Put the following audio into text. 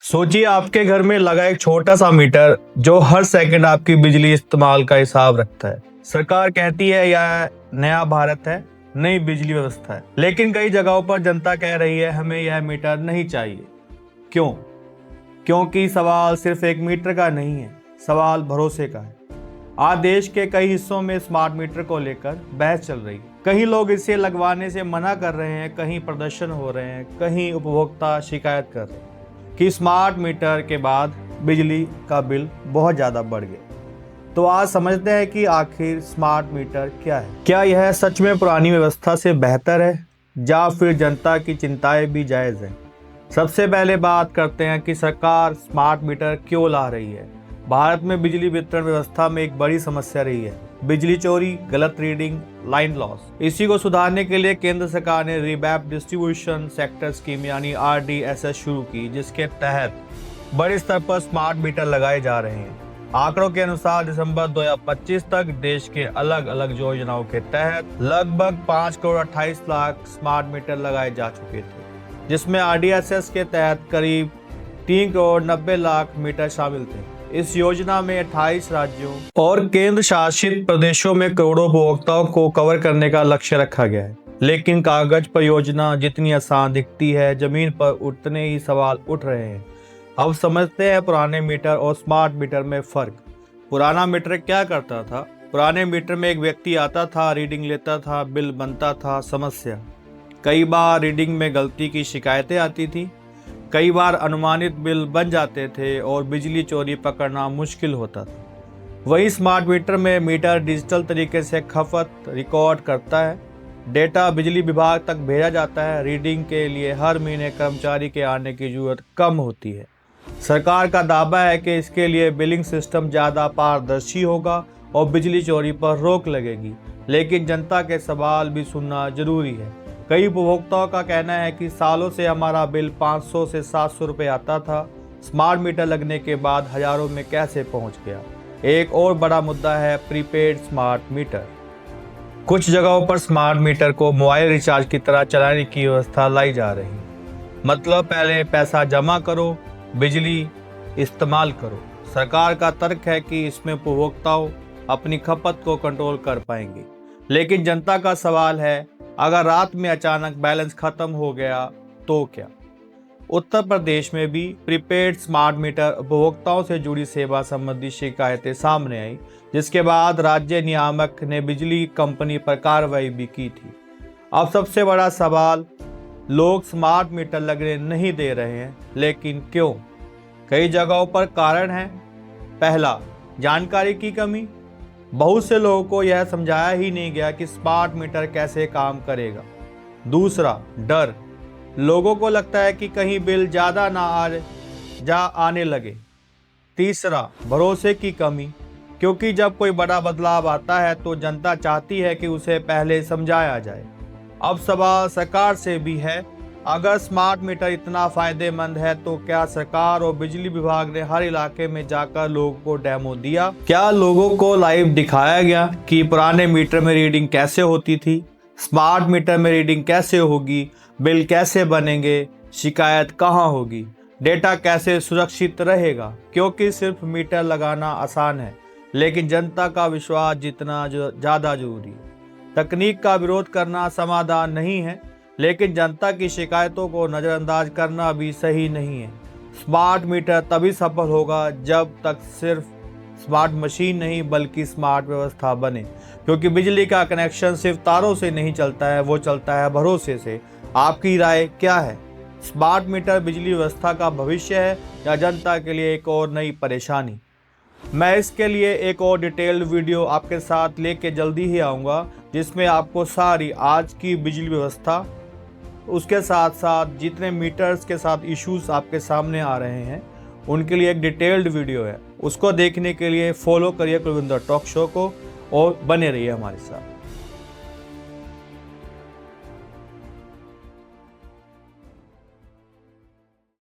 सोचिए आपके घर में लगा एक छोटा सा मीटर जो हर सेकंड आपकी बिजली इस्तेमाल का हिसाब रखता है। सरकार कहती है यह नया भारत है, नई बिजली व्यवस्था है, लेकिन कई जगहों पर जनता कह रही है हमें यह मीटर नहीं चाहिए। क्यों? क्योंकि सवाल सिर्फ एक मीटर का नहीं है, सवाल भरोसे का है। आज देश के कई हिस्सों में स्मार्ट मीटर को लेकर बहस चल रही है। कहीं लोग इसे लगवाने से मना कर रहे हैं, कहीं प्रदर्शन हो रहे हैं, कहीं उपभोक्ता शिकायत कर रहे हैं कि स्मार्ट मीटर के बाद बिजली का बिल बहुत ज़्यादा बढ़ गया। तो आज समझते हैं कि आखिर स्मार्ट मीटर क्या है। क्या यह सच में पुरानी व्यवस्था से बेहतर है या फिर जनता की चिंताएं भी जायज़ हैं? सबसे पहले बात करते हैं कि सरकार स्मार्ट मीटर क्यों ला रही है। भारत में बिजली वितरण व्यवस्था में एक बड़ी समस्या रही है, बिजली चोरी, गलत रीडिंग, लाइन लॉस। इसी को सुधारने के लिए केंद्र सरकार ने रिवैम्प डिस्ट्रीब्यूशन सेक्टर स्कीम यानी RDSS शुरू की, जिसके तहत बड़े स्तर पर स्मार्ट मीटर लगाए जा रहे हैं। आंकड़ों के अनुसार दिसंबर 2025 तक देश के अलग अलग योजनाओं के तहत लगभग 5 करोड़ 28 लाख स्मार्ट मीटर लगाए जा चुके थे, जिसमें RDSS के तहत करीब 3 करोड़ 90 लाख मीटर शामिल थे। इस योजना में 28 राज्यों और केंद्र शासित प्रदेशों में करोड़ों उपभोक्ताओं को कवर करने का लक्ष्य रखा गया है। लेकिन कागज पर योजना जितनी आसान दिखती है, जमीन पर उतने ही सवाल उठ रहे हैं। अब समझते हैं पुराने मीटर और स्मार्ट मीटर में फर्क। पुराना मीटर क्या करता था? पुराने मीटर में एक व्यक्ति आता था, रीडिंग लेता था, बिल बनता था। समस्या, कई बार रीडिंग में गलती की शिकायतें आती थी, कई बार अनुमानित बिल बन जाते थे और बिजली चोरी पकड़ना मुश्किल होता था। वही स्मार्ट मीटर में मीटर डिजिटल तरीके से खपत रिकॉर्ड करता है, डेटा बिजली विभाग तक भेजा जाता है। रीडिंग के लिए हर महीने कर्मचारी के आने की जरूरत कम होती है। सरकार का दावा है कि इसके लिए बिलिंग सिस्टम ज़्यादा पारदर्शी होगा और बिजली चोरी पर रोक लगेगी, लेकिन जनता के सवाल भी सुनना जरूरी है। कई उपभोक्ताओं का कहना है कि सालों से हमारा बिल 500 से 700 रुपये आता था, स्मार्ट मीटर लगने के बाद हजारों में कैसे पहुंच गया। एक और बड़ा मुद्दा है प्रीपेड स्मार्ट मीटर। कुछ जगहों पर स्मार्ट मीटर को मोबाइल रिचार्ज की तरह चलाने की व्यवस्था लाई जा रही, मतलब पहले पैसा जमा करो, बिजली इस्तेमाल करो। सरकार का तर्क है कि इसमें उपभोक्ताओं अपनी खपत को कंट्रोल कर पाएंगे, लेकिन जनता का सवाल है अगर रात में अचानक बैलेंस खत्म हो गया तो क्या? उत्तर प्रदेश में भी प्रीपेड स्मार्ट मीटर उपभोक्ताओं से जुड़ी सेवा संबंधी शिकायतें सामने आई, जिसके बाद राज्य नियामक ने बिजली कंपनी पर कार्रवाई भी की थी। अब सबसे बड़ा सवाल, लोग स्मार्ट मीटर लगने नहीं दे रहे हैं, लेकिन क्यों? कई जगहों पर कारण है। पहला, जानकारी की कमी। बहुत से लोगों को यह समझाया ही नहीं गया कि स्मार्ट मीटर कैसे काम करेगा। दूसरा, डर। लोगों को लगता है कि कहीं बिल ज़्यादा ना आने लगे। तीसरा, भरोसे की कमी, क्योंकि जब कोई बड़ा बदलाव आता है तो जनता चाहती है कि उसे पहले समझाया जाए। अब सवाल सरकार से भी है, अगर स्मार्ट मीटर इतना फायदेमंद है तो क्या सरकार और बिजली विभाग ने हर इलाके में जाकर लोगों को डेमो दिया? क्या लोगों को लाइव दिखाया गया कि पुराने मीटर में रीडिंग कैसे होती थी, स्मार्ट मीटर में रीडिंग कैसे होगी, बिल कैसे बनेंगे, शिकायत कहाँ होगी, डेटा कैसे सुरक्षित रहेगा? क्योंकि सिर्फ मीटर लगाना आसान है, लेकिन जनता का विश्वास जितना ज़्यादा जरूरी है। तकनीक का विरोध करना समाधान नहीं है, लेकिन जनता की शिकायतों को नज़रअंदाज करना भी सही नहीं है। स्मार्ट मीटर तभी सफल होगा जब तक सिर्फ स्मार्ट मशीन नहीं बल्कि स्मार्ट व्यवस्था बने, क्योंकि बिजली का कनेक्शन सिर्फ तारों से नहीं चलता है, वो चलता है भरोसे से। आपकी राय क्या है? स्मार्ट मीटर बिजली व्यवस्था का भविष्य है या जनता के लिए एक और नई परेशानी? मैं इसके लिए एक और डिटेल्ड वीडियो आपके साथ लेके जल्दी ही आऊँगा, जिसमें आपको सारी आज की बिजली व्यवस्था, उसके साथ साथ जितने मीटर्स के साथ इश्यूज आपके सामने आ रहे हैं उनके लिए एक डिटेल्ड वीडियो है। उसको देखने के लिए फॉलो करिए कुलविंदर टॉक शो को और बने रहिए हमारे साथ।